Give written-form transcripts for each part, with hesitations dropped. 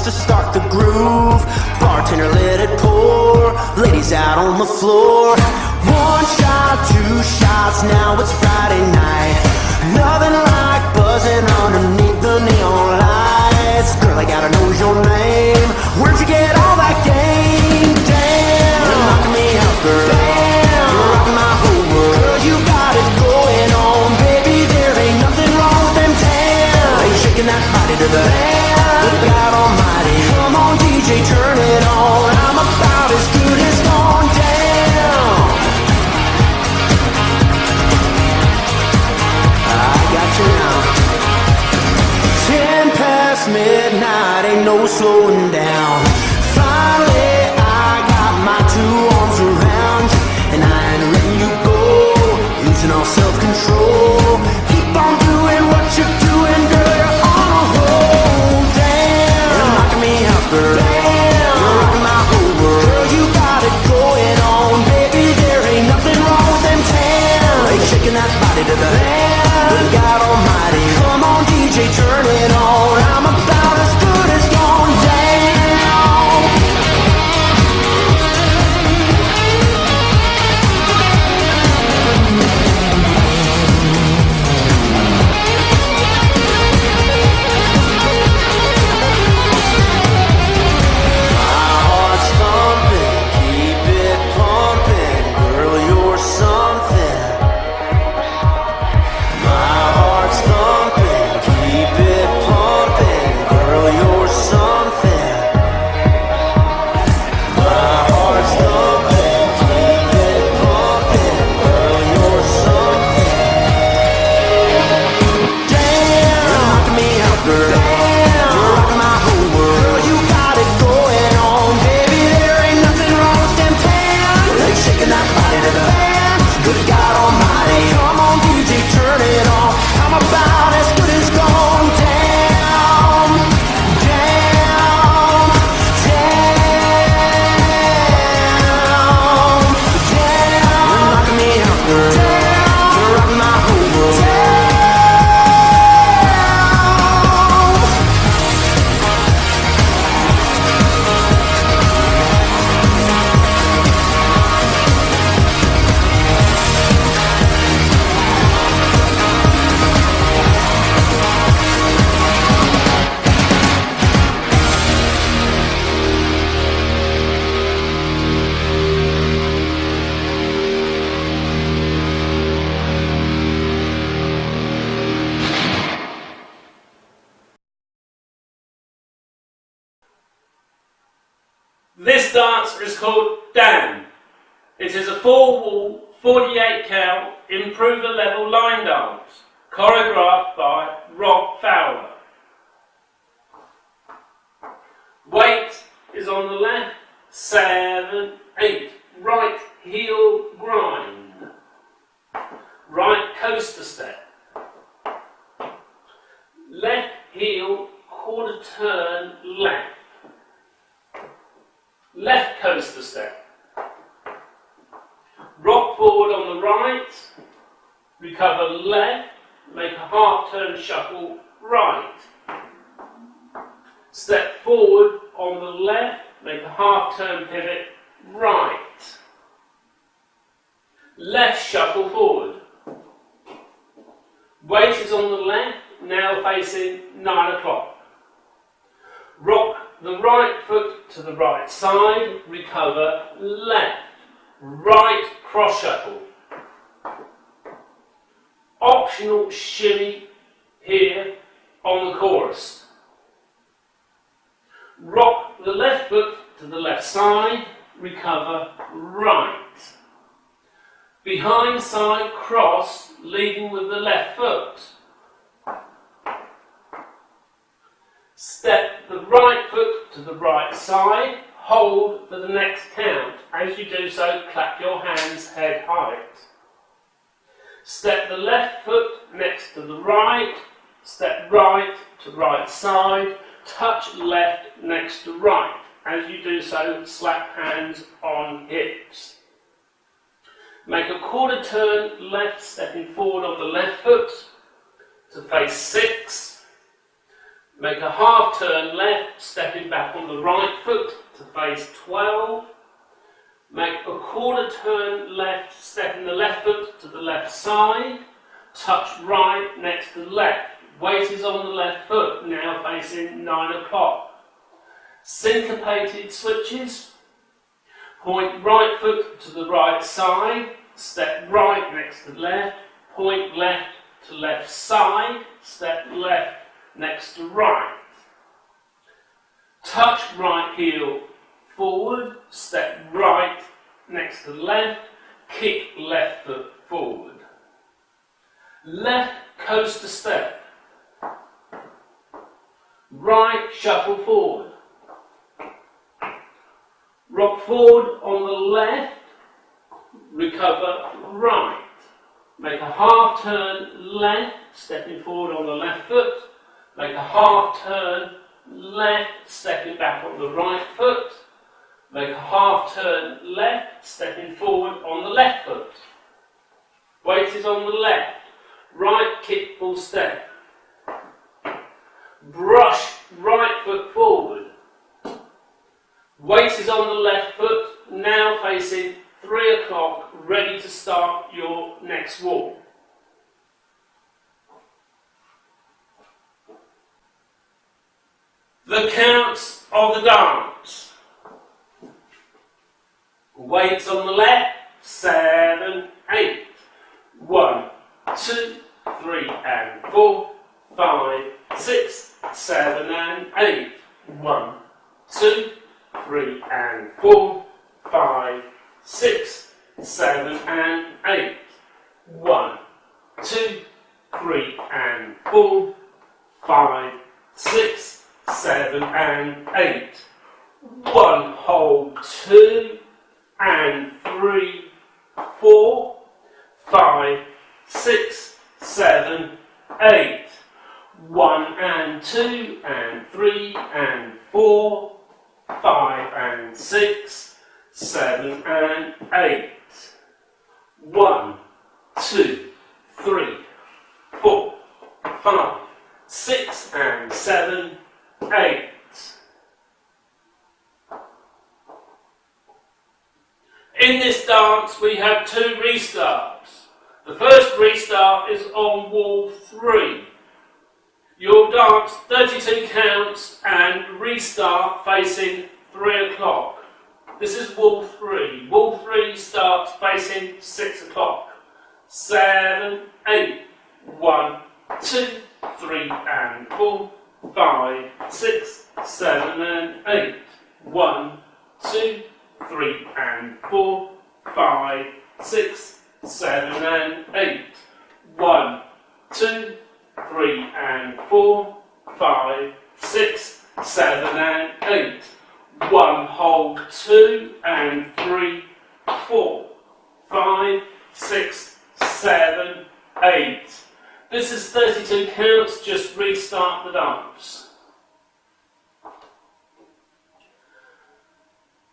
just to start the groove. Bartender let it pour, ladies out on the floor. One shot, two shots, now it's Friday night. Nothing like buzzing underneath the neon lights. Girl, I gotta know your name. Where'd you get all that game? Damn, you're knocking me out, girl. Damn, you're rocking my whole world. Girl, you got it going on, baby. There ain't nothing wrong with them tan. Ain't shaking that body to the band. Good God Almighty, come on, DJ, turn it on. I'm about as good as gone down. I got you now. 10 past midnight, ain't no slowing down. Finally, I got my two arms around you, and I ain't letting you go. Losing all self-control. Keep on doing what you're doing, girl. You're on a roll. Damn, you're knocking me out, girl. Damn, you're rocking my whole world. Girl, you got it going on, baby. There ain't nothing wrong with them tan. Ain't shaking that body to the band. Good God Almighty, come on, DJ, turn it on. I'm about as good as gone down. My heart's thumping, keep it pumping. Girl, you're something. My heart's thumping, keep it pumping. Girl, you're something. My heart's thumping, keep it pumping. Girl, you're something. Damn, you're knocking me out, girl. Damn, you're rocking my whole world. Girl, you got it going on, baby. There ain't nothing wrong with them tan. Ain't shaking that body to the band. Good God Almighty, come on, DJ, turn it on. I'm about as good as gone down, down, down, down. You're knocking me out, girl. Down. You're rocking my whole world. Down. This dance is called Damn. It is a 4-wall, 48 count, improver level line dance, choreographed by Fowler. Weight is on the left, 7, 8. Right heel grind. Right coaster step. Left heel quarter turn left. Left coaster step. Rock forward on the right, recover left, make a half turn shuffle right. Step forward on the left, make a half turn pivot right. Left shuffle forward. Weight is on the left, now facing 9 o'clock. Rock the right foot to the right side, recover left, right cross shuffle. Optional shimmy here on the chorus. Rock the left foot to the left side, recover right. Behind side cross, leading with the left foot. Step the right foot to the right side, hold for the next count. As you do so, clap your hands head height. Step the left foot next to the right, step right to right side, touch left next to right. As you do so, slap hands on hips. Make a quarter turn left, stepping forward on the left foot to face 6. Make a half turn left, stepping back on the right foot to face 12. Make a quarter turn left, stepping the left foot to the left side. Touch right next to left. Weight is on the left foot, now facing 9 o'clock. Syncopated switches. Point right foot to the right side. Step right next to left. Point left to left side. Step left next to right. Touch right heel forward. Step right next to left. Kick left foot forward. Left coaster step. Right shuffle forward. Rock forward on the left. Recover right. Make a half turn left, stepping forward on the left foot. Make a half turn left, stepping back on the right foot. Make a half turn left, stepping forward on the left foot. Weight is on the left. Right kick full step. Brush right foot forward. Weight is on the left foot, now facing 3 o'clock, ready to start your next walk. The counts of the dance. Weights on the left, 7, 8. 1, 2, 3 and 4, 5, 6, 7 and 8. 1, 2, 3 and 4, 5, 6, 7 and 8. 1, 2, 3 and 4, 5, 6, 7 and 8. 1, hold 2 and 3, 4, 5, 6, 7, 8. 1 and 2 and 3 and 4, 5 and 6, 7 and 8. 1, 2, 3, 4, 5, 6 and 7, 8. In this dance we have 2 restarts. The first restart is on wall 3. You'll dance 32 counts and restart facing 3 o'clock. This is wall 3. Wall 3 starts facing 6 o'clock. 7, 8. 1, 2, 3 and 4, 5, 6, 7 and 8. 1, 2, 3 and 4, 5, 6, 7 and 8. 1, 2, 3 and 4, 5, 6, 7 and 8. 1, hold 2 and 3, 4, 5, 6, 7, 8. This is 32 counts, just restart the dance.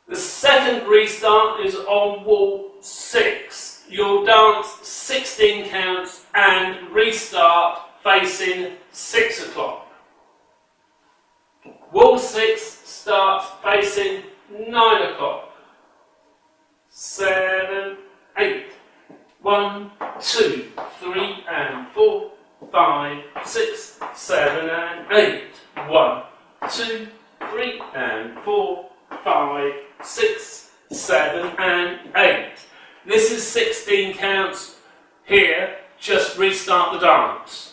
The second restart is on wall 6. You'll dance 16 counts and restart facing 6 o'clock. Wall 6 starts facing 9 o'clock. 7, 8. 1, 2, 3 and 4, 5, 6, 7 and 8. 1, 2, 3 and 4, 5, 6, 7 and 8. This is 16 counts here, just restart the dance.